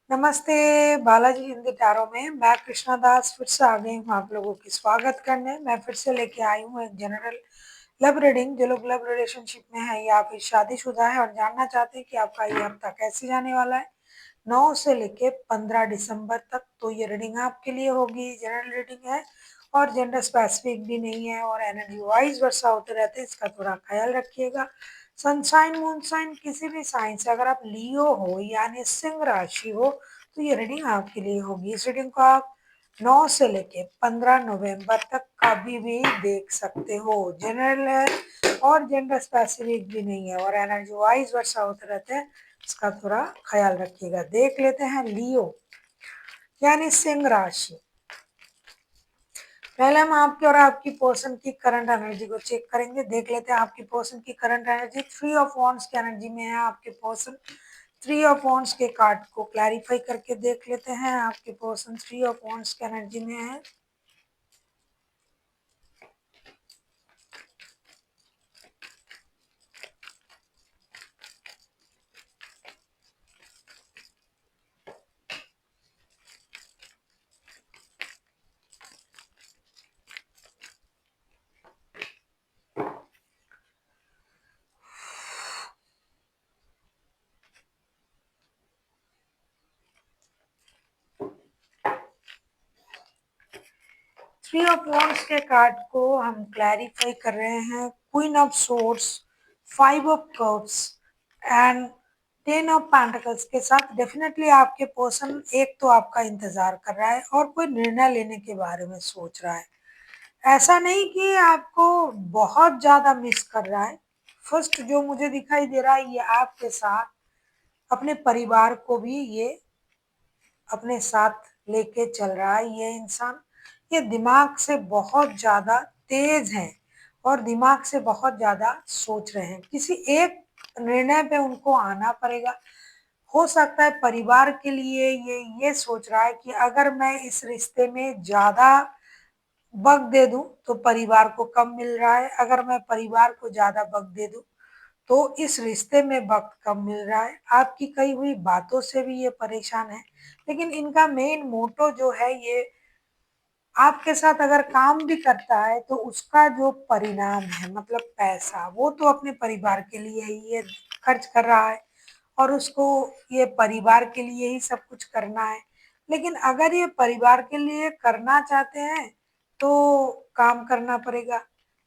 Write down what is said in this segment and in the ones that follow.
नमस्ते बालाजी हिंदी टैरो में मैं कृष्णा दास फिर से आ गई हूँ आप लोगों की स्वागत करने। मैं फिर से लेके आई हूँ एक जनरल लव रीडिंग। जो लोग लव रिलेशनशिप में है या फिर शादीशुदा है और जानना चाहते हैं कि आपका ये हफ्ता कैसे जाने वाला है 9 से लेके 15 दिसंबर तक, तो ये रीडिंग आपके लिए होगी। जनरल रीडिंग है और जेंडर स्पेसिफिक भी नहीं है और एनर्जी वाइज वर्षा होते रहते हैं, इसका थोड़ा ख्याल रखिएगा। सनशाइन मूनशाइन किसी भी साइन से अगर आप लियो हो यानी सिंह राशि हो तो ये रीडिंग आपके लिए होगी। इस रीडिंग को आप 9 से लेके 15 नवंबर तक कभी भी देख सकते हो। जनरल है और जेंडर स्पेसिफिक भी नहीं है और एनर्जी वाइज वर्षा होते रहते हैं, इसका थोड़ा ख्याल रखिएगा। देख लेते हैं लियो यानी सिंह राशि। पहले हम आपकी और आपकी पर्सन की करंट एनर्जी को चेक करेंगे। देख लेते हैं आपकी पर्सन की करंट एनर्जी। 3 ऑफ वांड्स की एनर्जी में है आपके पर्सन। 3 ऑफ वांड्स के कार्ड को क्लैरिफाई करके देख लेते हैं। आपके पर्सन 3 ऑफ वांड्स की एनर्जी में है। थ्री ऑफ वॉन्ड्स के कार्ड को हम क्लैरिफाई कर रहे हैं। Queen of swords, 5 of cups and 10 of pentacles के साथ डेफिनेटली आपके पर्सन एक तो आपका इंतजार कर रहा है और कोई निर्णय लेने के बारे में सोच रहा है। ऐसा नहीं कि आपको बहुत ज्यादा मिस कर रहा है। फर्स्ट जो मुझे दिखाई दे रहा है ये आपके साथ अपने परिवार को भी ये अपने साथ लेके चल रहा है। ये इंसान ये दिमाग से बहुत ज्यादा तेज है और दिमाग से बहुत ज्यादा सोच रहे हैं। किसी एक निर्णय पे उनको आना पड़ेगा। हो सकता है परिवार के लिए ये सोच रहा है कि अगर मैं इस रिश्ते में ज्यादा वक्त दे दूं तो परिवार को कम मिल रहा है, अगर मैं परिवार को ज्यादा वक्त दे दूं तो इस रिश्ते में वक्त कम मिल रहा है। आपकी कही हुई बातों से भी ये परेशान है, लेकिन इनका मेन मोटो जो है ये आपके साथ अगर काम भी करता है तो उसका जो परिणाम है मतलब पैसा, वो तो अपने परिवार के लिए ही ये खर्च कर रहा है और उसको ये परिवार के लिए ही सब कुछ करना है। लेकिन अगर ये परिवार के लिए करना चाहते हैं तो काम करना पड़ेगा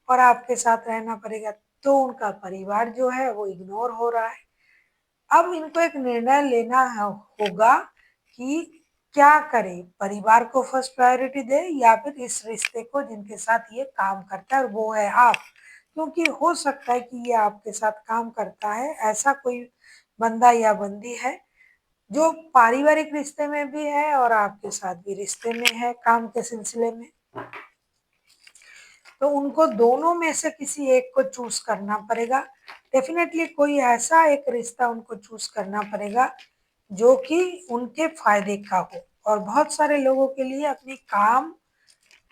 और आपके साथ रहना पड़ेगा, तो उनका परिवार जो है वो इग्नोर हो रहा है। अब इनको एक निर्णय लेना होगा कि क्या करें, परिवार को फर्स्ट प्रायोरिटी दे या फिर इस रिश्ते को जिनके साथ ये काम करता है और वो है आप। क्योंकि हो सकता है कि ये आपके साथ काम करता है, ऐसा कोई बंदा या बंदी है जो पारिवारिक रिश्ते में भी है और आपके साथ भी रिश्ते में है काम के सिलसिले में। तो उनको दोनों में से किसी एक को चूज करना पड़ेगा। डेफिनेटली कोई ऐसा एक रिश्ता उनको चूज करना पड़ेगा जो कि उनके फायदे का हो। और बहुत सारे लोगों के लिए अपनी काम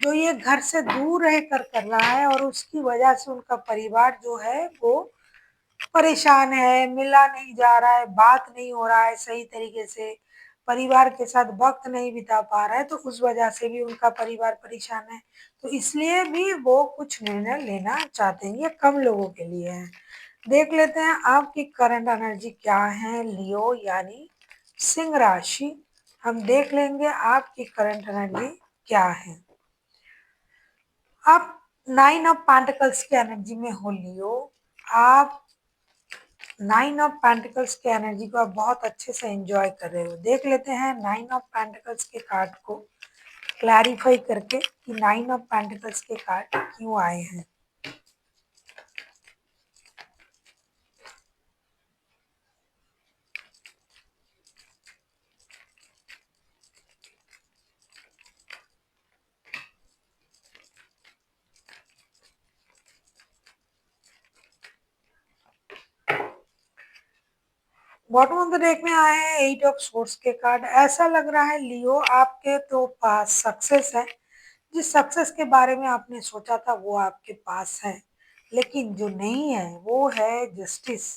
जो ये घर से दूर रह कर कर रहा है और उसकी वजह से उनका परिवार जो है वो परेशान है, मिला नहीं जा रहा है, बात नहीं हो रहा है सही तरीके से, परिवार के साथ वक्त नहीं बिता पा रहा है, तो उस वजह से भी उनका परिवार परेशान है। तो इसलिए भी वो कुछ निर्णय लेना चाहते हैं। ये कम लोगों के लिए है। देख लेते हैं आपकी करंट एनर्जी क्या है लियो यानी सिंह राशि। हम देख लेंगे आपकी करंट एनर्जी क्या है। आप 9 ऑफ पेंटिकल्स की एनर्जी में हो लियो। आप 9 ऑफ पेंटिकल्स के एनर्जी को आप बहुत अच्छे से एंजॉय कर रहे हो। देख लेते हैं 9 ऑफ पेंटिकल्स के कार्ड को क्लैरिफाई करके कि 9 ऑफ पेंटिकल्स के कार्ड क्यों आए हैं। बॉटम ऑफ द डेक में आए हैं 8 ऑफ सोर्ड्स के कार्ड। ऐसा लग रहा है लियो आपके तो पास सक्सेस है। जिस सक्सेस के बारे में आपने सोचा था वो आपके पास है, लेकिन जो नहीं है वो है जस्टिस।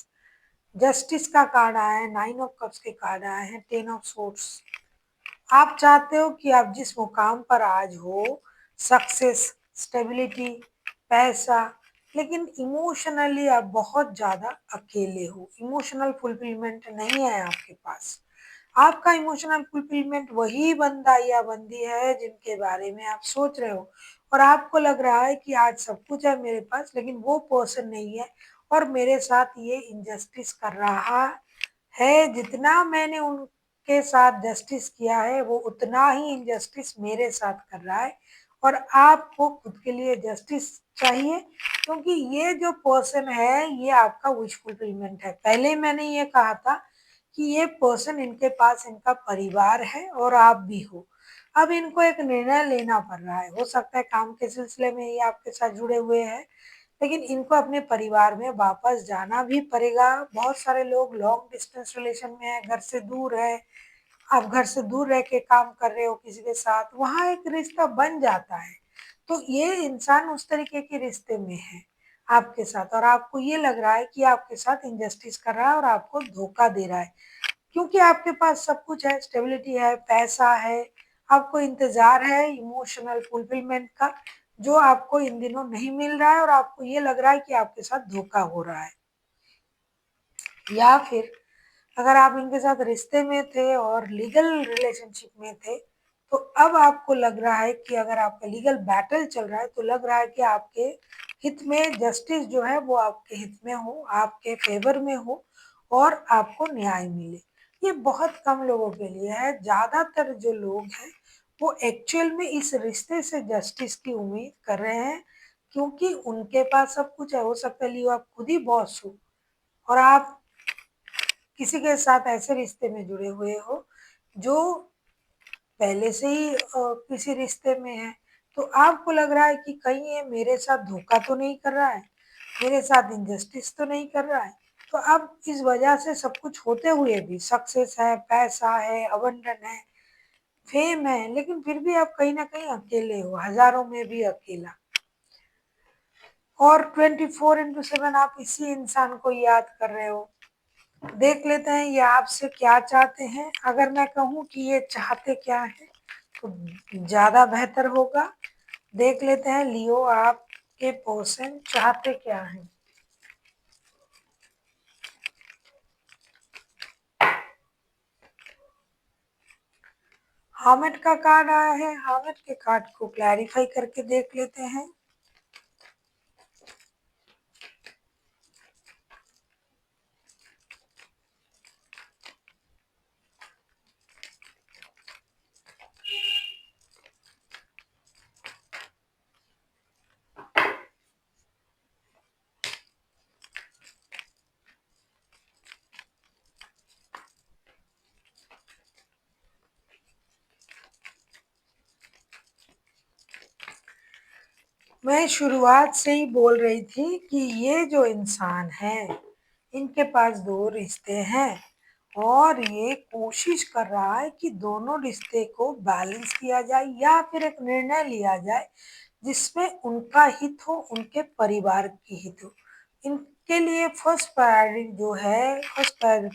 जस्टिस का कार्ड आया है, 9 ऑफ कप्स के कार्ड आए हैं, 10 ऑफ सोर्ड्स। आप चाहते हो कि आप जिस मुकाम पर आज हो, सक्सेस, स्टेबिलिटी, पैसा, लेकिन इमोशनली आप बहुत ज़्यादा अकेले हो, इमोशनल फुलफिलमेंट नहीं है आपके पास। आपका इमोशनल फुलफिलमेंट वही बंदा या बंदी है जिनके बारे में आप सोच रहे हो, और आपको लग रहा है कि आज सब कुछ है मेरे पास, लेकिन वो पर्सन नहीं है और मेरे साथ ये इनजस्टिस कर रहा है। जितना मैंने उनके साथ जस्टिस किया है, वो उतना ही इनजस्टिस मेरे साथ कर रहा है, और आपको खुद के लिए जस्टिस चाहिए, क्योंकि ये जो पर्सन है ये आपका विश फुलफिलमेंट है। पहले मैंने ये कहा था कि ये पर्सन, इनके पास इनका परिवार है और आप भी हो। अब इनको एक निर्णय लेना पड़ रहा है, हो सकता है काम के सिलसिले में ये आपके साथ जुड़े हुए हैं, लेकिन इनको अपने परिवार में वापस जाना भी पड़ेगा। बहुत सारे लोग लॉन्ग डिस्टेंस रिलेशन में है, घर से दूर है, आप घर से दूर रह के काम कर रहे हो किसी के साथ, वहाँ एक रिश्ता बन जाता है। तो ये इंसान उस तरीके के रिश्ते में है आपके साथ, और आपको ये लग रहा है कि आपके साथ इनजस्टिस कर रहा है और आपको धोखा दे रहा है, क्योंकि आपके पास सब कुछ है, स्टेबिलिटी है, पैसा है, आपको इंतजार है इमोशनल फुलफिलमेंट का, जो आपको इन दिनों नहीं मिल रहा है, और आपको ये लग रहा है कि आपके साथ धोखा हो रहा है। या फिर अगर आप इनके साथ रिश्ते में थे और लीगल रिलेशनशिप में थे, तो अब आपको लग रहा है कि अगर आपका लीगल बैटल चल रहा है, तो लग रहा है कि आपके हित में जस्टिस जो है वो आपके हित में हो, आपके फेवर में हो, और आपको न्याय मिले। ये बहुत कम लोगों के लिए है। ज़्यादातर जो लोग हैं वो एक्चुअल में इस रिश्ते से जस्टिस की उम्मीद कर रहे हैं, क्योंकि उनके पास सब कुछ है। हो सकता है लियो आप खुद ही बॉस हो और आप किसी के साथ ऐसे रिश्ते में जुड़े हुए हो जो पहले से ही किसी रिश्ते में है, तो आपको लग रहा है कि कहीं ये मेरे साथ धोखा तो नहीं कर रहा है, मेरे साथ इनजस्टिस तो नहीं कर रहा है। तो अब इस वजह से सब कुछ होते हुए भी, सक्सेस है, पैसा है, अबंडन है, फेम है, लेकिन फिर भी आप कहीं ना कहीं अकेले हो, हजारों में भी अकेला। और 24/7 आप इसी इंसान को याद कर रहे हो। देख लेते हैं ये आपसे क्या चाहते हैं। अगर मैं कहूँ कि ये चाहते क्या है तो ज़्यादा बेहतर होगा। देख लेते हैं लियो आपके पर्सन चाहते क्या हैं। हामिद का कार्ड आया है, हामिद के कार्ड को क्लैरिफाई करके देख लेते हैं। मैं शुरुआत से ही बोल रही थी कि ये जो इंसान है, इनके पास दो रिश्ते हैं, और ये कोशिश कर रहा है कि दोनों रिश्ते को बैलेंस किया जाए, या फिर एक निर्णय लिया जाए जिसमें उनका हित हो, उनके परिवार की हित हो। इनके लिए फर्स्ट प्रायोरिटी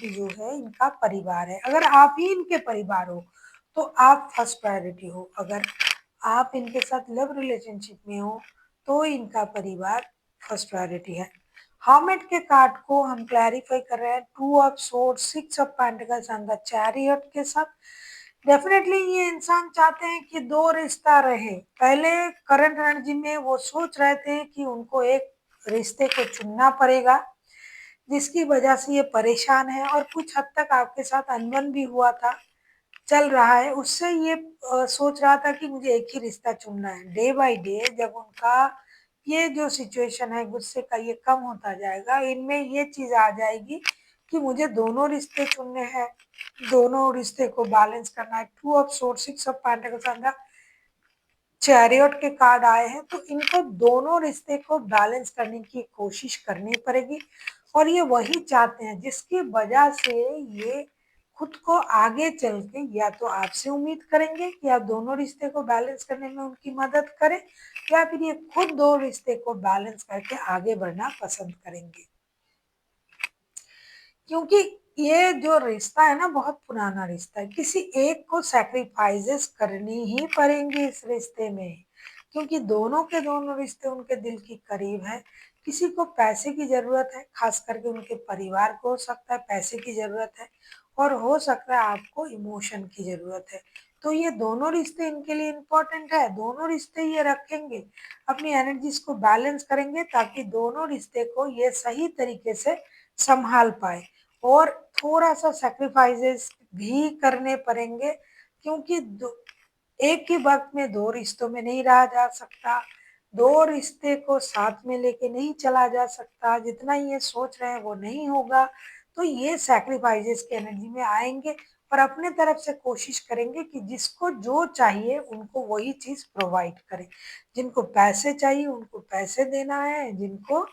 जो है इनका परिवार है। अगर आप ही इनके परिवार हो तो आप फर्स्ट प्रायोरिटी हो, अगर आप इनके साथ लव रिलेशनशिप में हो तो इनका परिवार फर्स्ट प्रायोरिटी है। हर्मिट के कार्ड को हम क्लैरिफाई कर रहे हैं 2 of swords, 6 of pentacles and the chariot के साथ। डेफिनेटली ये इंसान चाहते हैं कि दो रिश्ता रहे। पहले करंट एनर्जी में वो सोच रहे थे कि उनको एक रिश्ते को चुनना पड़ेगा, जिसकी वजह से ये परेशान है, और कुछ हद तक आपके साथ अनबन भी हुआ था, चल रहा है। उससे ये सोच रहा था कि मुझे एक ही रिश्ता चुनना है। डे बाय डे जब उनका ये जो सिचुएशन है गुस्से का ये कम होता जाएगा, इनमें ये चीज़ आ जाएगी कि मुझे दोनों रिश्ते चुनने हैं, दोनों रिश्ते को बैलेंस करना है। 2 of swords, 6 of pentacles and the chariot के कार्ड आए हैं, तो इनको दोनों रिश्ते को बैलेंस करने की कोशिश करनी पड़ेगी, और ये वही चाहते हैं, जिसकी वजह से ये खुद को आगे चल के या तो आपसे उम्मीद करेंगे कि आप दोनों रिश्ते को बैलेंस करने में उनकी मदद करें, या फिर ये खुद दो रिश्ते को बैलेंस करके आगे बढ़ना पसंद करेंगे। क्योंकि ये जो रिश्ता है ना बहुत पुराना रिश्ता है। किसी एक को सैक्रिफाइसेस करनी ही पड़ेंगी इस रिश्ते में, क्योंकि दोनों के दोनों रिश्ते उनके दिल के करीब है। किसी को पैसे की ज़रूरत है, ख़ास करके उनके परिवार को हो सकता है पैसे की ज़रूरत है, और हो सकता है आपको इमोशन की ज़रूरत है। तो ये दोनों रिश्ते इनके लिए इम्पोर्टेंट है, दोनों रिश्ते ये रखेंगे, अपनी एनर्जीज़ को बैलेंस करेंगे ताकि दोनों रिश्ते को ये सही तरीके से सँभाल पाएँ। और थोड़ा-सा सैक्रिफाइसेस भी करने पड़ेंगे, क्योंकि दो एक ही वक़्त में 2 रिश्तों में नहीं रहा जा सकता, 2 रिश्ते को साथ में लेके नहीं चला जा सकता, जितना ये सोच रहे हैं वो नहीं होगा। तो ये सैक्रिफाइसेस की एनर्जी में आएँगे और अपने तरफ से कोशिश करेंगे कि जिसको जो चाहिए उनको वही चीज़ प्रोवाइड करें। जिनको पैसे चाहिए उनको पैसे देना है, जिनको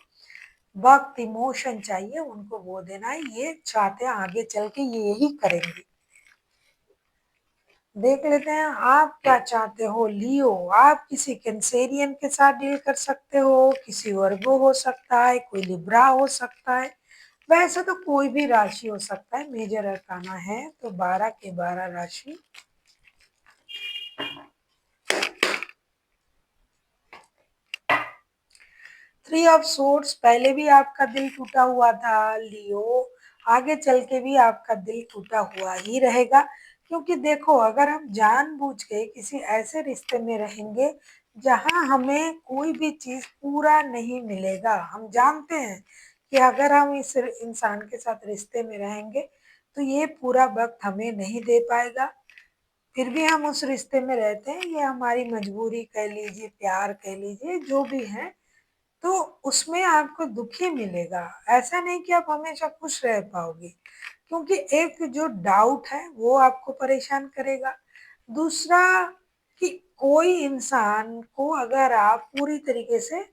वक़्त, इमोशन चाहिए उनको वो देना है, ये चाहते हैं आगे चल के ये यही करेंगे। देख लेते हैं आप क्या चाहते हो लियो। आप किसी कैंसेरियन के साथ डील कर सकते हो, किसी वर्गो हो सकता है, कोई लिब्रा हो सकता है। वैसे तो कोई भी राशि हो सकता है, मेजर अरकाना है तो 12 के 12 राशि। थ्री ऑफ सोर्ड्स, पहले भी आपका दिल टूटा हुआ था लियो, आगे चल के भी आपका दिल टूटा हुआ ही रहेगा। क्योंकि देखो अगर हम जानबूझ के किसी ऐसे रिश्ते में रहेंगे जहाँ हमें कोई भी चीज़ पूरा नहीं मिलेगा, हम जानते हैं कि अगर हम इस इंसान के साथ रिश्ते में रहेंगे तो ये पूरा वक़्त हमें नहीं दे पाएगा, फिर भी हम उस रिश्ते में रहते हैं, ये हमारी मजबूरी कह लीजिए, प्यार कह लीजिए, जो भी है। तो उसमें आपको दुःख ही मिलेगा, ऐसा नहीं कि आप हमेशा खुश रह पाओगे, क्योंकि एक जो डाउट है वो आपको परेशान करेगा। दूसरा कि कोई इंसान को अगर आप पूरी तरीके से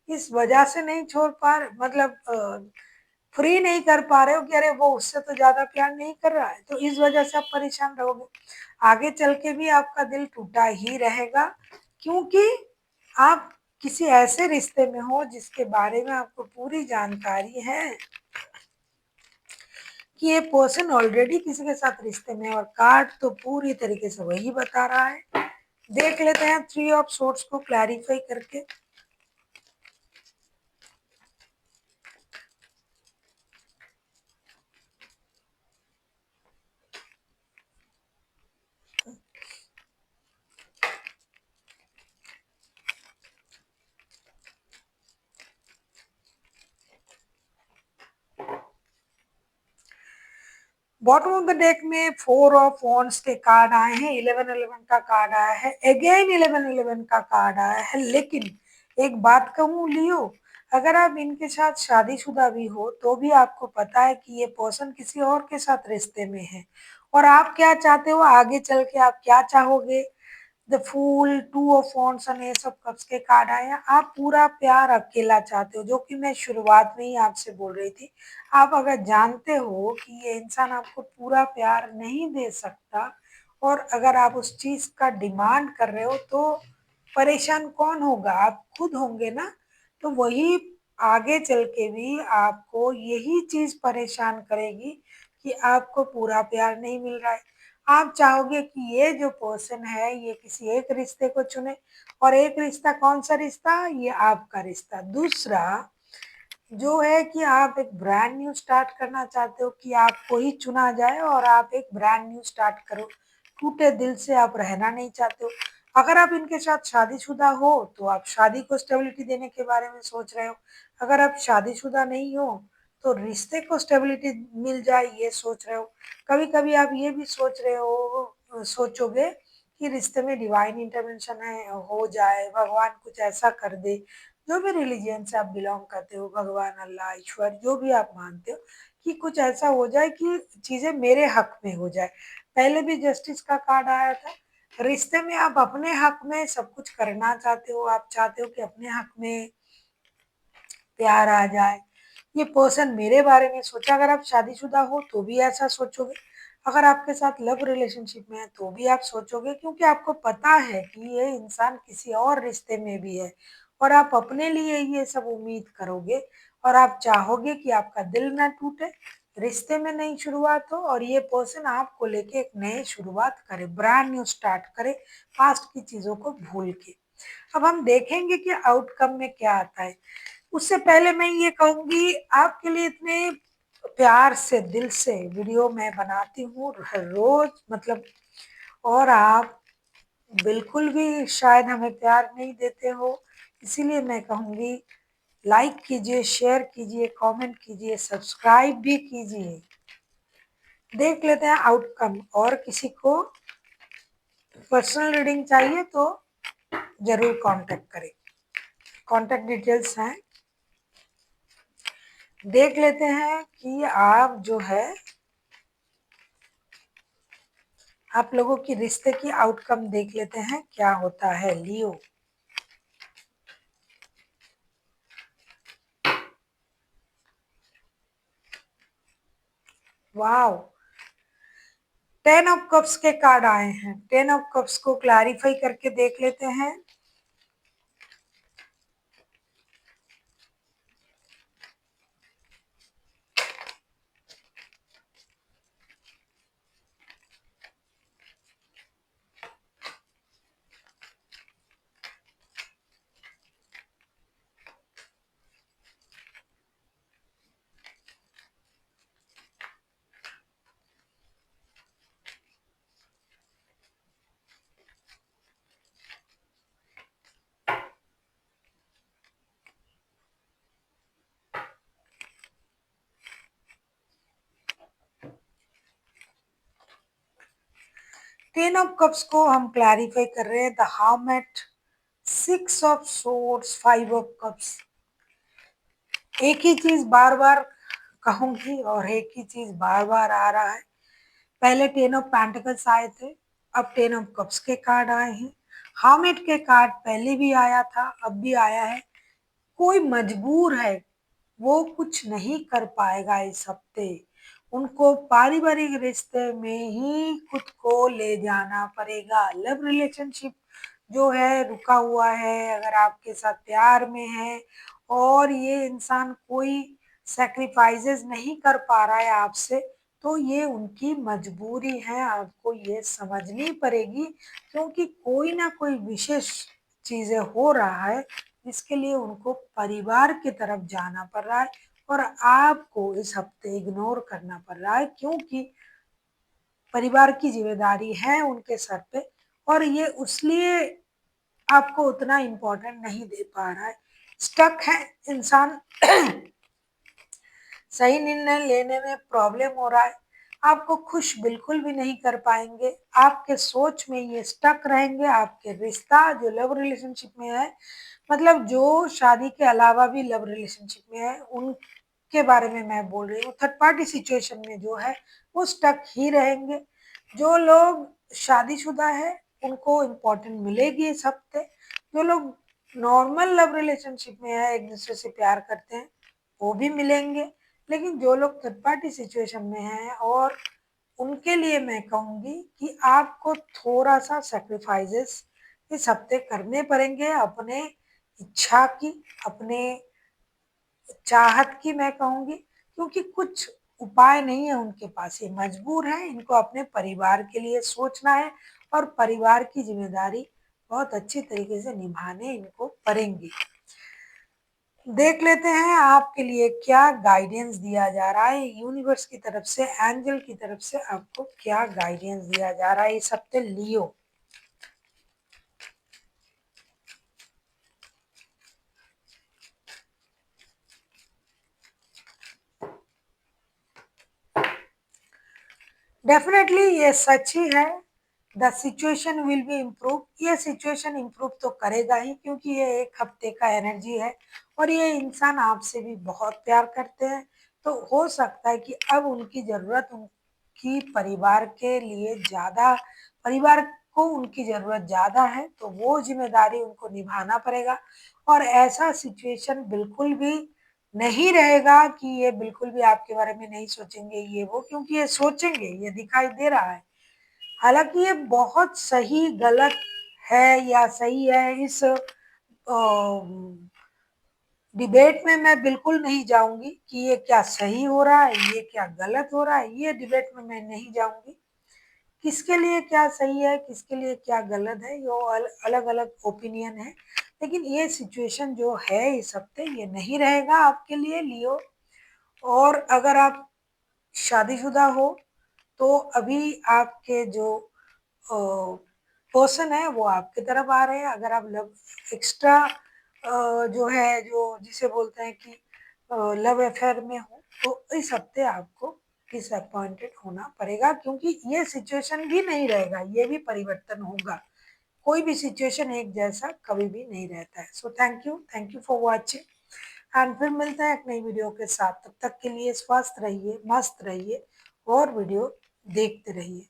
इस वजह से नहीं छोड़ पा रहे, मतलब फ्री नहीं कर पा रहे हो कि अरे वो उससे तो ज़्यादा प्यार नहीं कर रहा है, तो इस वजह से आप परेशान रहोगे। आगे चल के भी आपका दिल टूटा ही रहेगा, क्योंकि आप किसी ऐसे रिश्ते में हो जिसके बारे में आपको पूरी जानकारी है कि ये पर्सन ऑलरेडी किसी के साथ रिश्ते में है, और कार्ड तो पूरी तरीके से वही बता रहा है। देख लेते हैं थ्री ऑफ सोर्ड्स को क्लैरिफाई करके। बॉटम ऑफ द डेक में 4 ऑफ वॉन्ड्स के कार्ड आए हैं, 11-11 का कार्ड आया है, अगेन 11-11 का कार्ड आया है। लेकिन एक बात कहूँ लियो, अगर आप इनके साथ शादीशुदा भी हो तो भी आपको पता है कि ये पर्सन किसी और के साथ रिश्ते में है, और आप क्या चाहते हो आगे चल के, आप क्या चाहोगे। The fool, two of wands और ये सब कप्स के कार्ड आए हैं। आप पूरा प्यार अकेला चाहते हो, जो कि मैं शुरुआत में ही आपसे बोल रही थी। आप अगर जानते हो कि ये इंसान आपको पूरा प्यार नहीं दे सकता, और अगर आप उस चीज़ का डिमांड कर रहे हो तो परेशान कौन होगा, आप खुद होंगे ना। तो वही आगे चल के भी आपको यही चीज़ परेशान करेगी कि आपको पूरा प्यार नहीं मिल रहा है। आप चाहोगे कि ये जो पर्सन है ये किसी एक रिश्ते को चुने, और एक रिश्ता कौन सा रिश्ता, ये आपका रिश्ता। दूसरा जो है कि आप एक ब्रांड न्यू स्टार्ट करना चाहते हो, कि आपको ही चुना जाए और आप एक ब्रांड न्यू स्टार्ट करो, टूटे दिल से आप रहना नहीं चाहते हो। अगर आप इनके साथ शादीशुदा हो तो आप शादी को स्टेबिलिटी देने के बारे में सोच रहे हो, अगर आप शादीशुदा नहीं हो तो रिश्ते को स्टेबिलिटी मिल जाए ये सोच रहे हो। कभी कभी आप ये भी सोच रहे हो, सोचोगे कि रिश्ते में डिवाइन इंटरवेंशन है, हो जाए, भगवान कुछ ऐसा कर दे, जो भी रिलीजन से आप बिलोंग करते हो, भगवान, अल्लाह, ईश्वर, जो भी आप मानते हो, कि कुछ ऐसा हो जाए कि चीज़ें मेरे हक में हो जाए। पहले भी जस्टिस का कार्ड आया था। रिश्ते में आप अपने हक में सब कुछ करना चाहते हो, आप चाहते हो कि अपने हक में प्यार आ जाए, ये पर्सन मेरे बारे में सोचे। अगर आप शादीशुदा हो तो भी ऐसा सोचोगे, अगर आपके साथ लव रिलेशनशिप में है तो भी आप सोचोगे, क्योंकि आपको पता है कि ये इंसान किसी और रिश्ते में भी है, और आप अपने लिए ये सब उम्मीद करोगे, और आप चाहोगे कि आपका दिल ना टूटे। रिश्ते में नई शुरुआत हो और ये पर्सन आपको लेके एक नई शुरुआत करे, ब्रांड न्यू स्टार्ट करे, पास्ट की चीज़ों को भूल के। अब हम देखेंगे कि आउटकम में क्या आता है। उससे पहले मैं ये कहूँगी, आपके लिए इतने प्यार से, दिल से वीडियो मैं बनाती हूँ हर रोज़, मतलब, और आप बिल्कुल भी शायद हमें प्यार नहीं देते हो। इसीलिए मैं कहूँगी, लाइक कीजिए, शेयर कीजिए, कमेंट कीजिए, सब्सक्राइब भी कीजिए। देख लेते हैं आउटकम। और किसी को पर्सनल रीडिंग चाहिए तो ज़रूर कांटेक्ट करें। कांटेक्ट डिटेल्स हैं। देख लेते हैं कि आप जो है, आप लोगों की रिश्ते की आउटकम देख लेते हैं क्या होता है। लियो, वाओ, 10 ऑफ कप्स के कार्ड आए हैं। 10 ऑफ कप्स को क्लैरिफाई करके देख लेते हैं। टेन ऑफ कप्स को हम क्लैरिफाई कर रहे हैं। The hermit, 6 of swords, 5 of cups. एक ही चीज बार बार कहूंगी और एक ही चीज बार बार आ रहा है। पहले 10 ऑफ पेंटिकल्स आए थे, अब 10 ऑफ कप्स के कार्ड आए हैं। हार्मेट के कार्ड पहले भी आया था, अब भी आया है। कोई मजबूर है, वो कुछ नहीं कर पाएगा इस हफ्ते। उनको पारिवारिक रिश्ते में ही खुद को ले जाना पड़ेगा। लव रिलेशनशिप जो है रुका हुआ है, अगर आपके साथ प्यार में है और ये इंसान कोई सैक्रिफाइसेस नहीं कर पा रहा है आपसे, तो ये उनकी मजबूरी है, आपको ये समझनी पड़ेगी। क्योंकि कोई ना कोई विशेष चीजें हो रहा है, इसके लिए उनको परिवार की तरफ जाना पड़ रहा है और आपको इस हफ्ते इग्नोर करना पड़ रहा है, क्योंकि परिवार की जिम्मेदारी है उनके सर पे और ये उसलिए आपको उतना इम्पोर्टेंट नहीं दे पा रहा है। स्टक है इंसान, सही निर्णय लेने में प्रॉब्लम हो रहा है। आपको खुश बिल्कुल भी नहीं कर पाएंगे, आपके सोच में ये स्टक रहेंगे। आपके रिश्ता जो लव रिलेशनशिप में है, मतलब जो शादी के अलावा भी लव रिलेशनशिप में है, उनके बारे में मैं बोल रही हूँ। थर्ड पार्टी सिचुएशन में जो है वो स्टक ही रहेंगे। जो लोग शादीशुदा है उनको इम्पोर्टेंट मिलेगी इस हफ्ते। जो लोग नॉर्मल लव रिलेशनशिप में है, एक दूसरे से प्यार करते हैं, वो भी मिलेंगे। लेकिन जो लोग थर्ड पार्टी सिचुएशन में हैं, और उनके लिए मैं कहूँगी कि आपको थोड़ा सा सेक्रीफाइसेस इस हफ्ते करने पड़ेंगे, अपने इच्छा की, अपने चाहत की मैं कहूँगी। क्योंकि कुछ उपाय नहीं है उनके पास, ये मजबूर हैं, इनको अपने परिवार के लिए सोचना है और परिवार की जिम्मेदारी बहुत अच्छी तरीके से निभाने इनको पड़ेंगी। देख लेते हैं आपके लिए क्या गाइडेंस दिया जा रहा है यूनिवर्स की तरफ से, एंजल की तरफ से आपको क्या गाइडेंस दिया जा रहा है इस हफ्ते लियो। डेफिनेटली ये सच ही है। The situation will be improve. ये सिचुएशन इम्प्रूव तो करेगा ही, क्योंकि ये एक हफ्ते का एनर्जी है और ये इंसान आपसे भी बहुत प्यार करते हैं। तो हो सकता है कि अब उनकी ज़रूरत उनकी परिवार के लिए ज़्यादा, परिवार को उनकी ज़रूरत ज़्यादा है, तो वो जिम्मेदारी उनको निभाना पड़ेगा। और ऐसा सिचुएशन बिल्कुल भी नहीं रहेगा कि ये बिल्कुल भी आपके बारे में नहीं सोचेंगे ये वो, क्योंकि ये सोचेंगे, ये दिखाई दे रहा है। हालांकि ये बहुत सही गलत है या सही है, इस डिबेट में मैं बिल्कुल नहीं जाऊंगी कि ये क्या सही हो रहा है, ये क्या गलत हो रहा है, ये डिबेट में मैं नहीं जाऊंगी। किसके लिए क्या सही है, किसके लिए क्या गलत है, ये अलग अलग ओपिनियन है। लेकिन ये सिचुएशन जो है इस हफ्ते ये नहीं रहेगा आपके लिए लियो। और अगर आप शादीशुदा हो तो अभी आपके जो पर्सन है वो आपकी तरफ आ रहे हैं। अगर आप लव एक्स्ट्रा जो है जो जिसे बोलते हैं कि लव अफेयर में हो तो इस हफ्ते आपको डिसअपॉइंटेड होना पड़ेगा, क्योंकि ये सिचुएशन भी नहीं रहेगा, ये भी परिवर्तन होगा। कोई भी सिचुएशन एक जैसा कभी भी नहीं रहता है। So thank you for watching and फिर मिलते हैं एक नई वीडियो के साथ। तब तक के लिए स्वस्थ रहिए, मस्त रहिए और वीडियो देखते रहिए।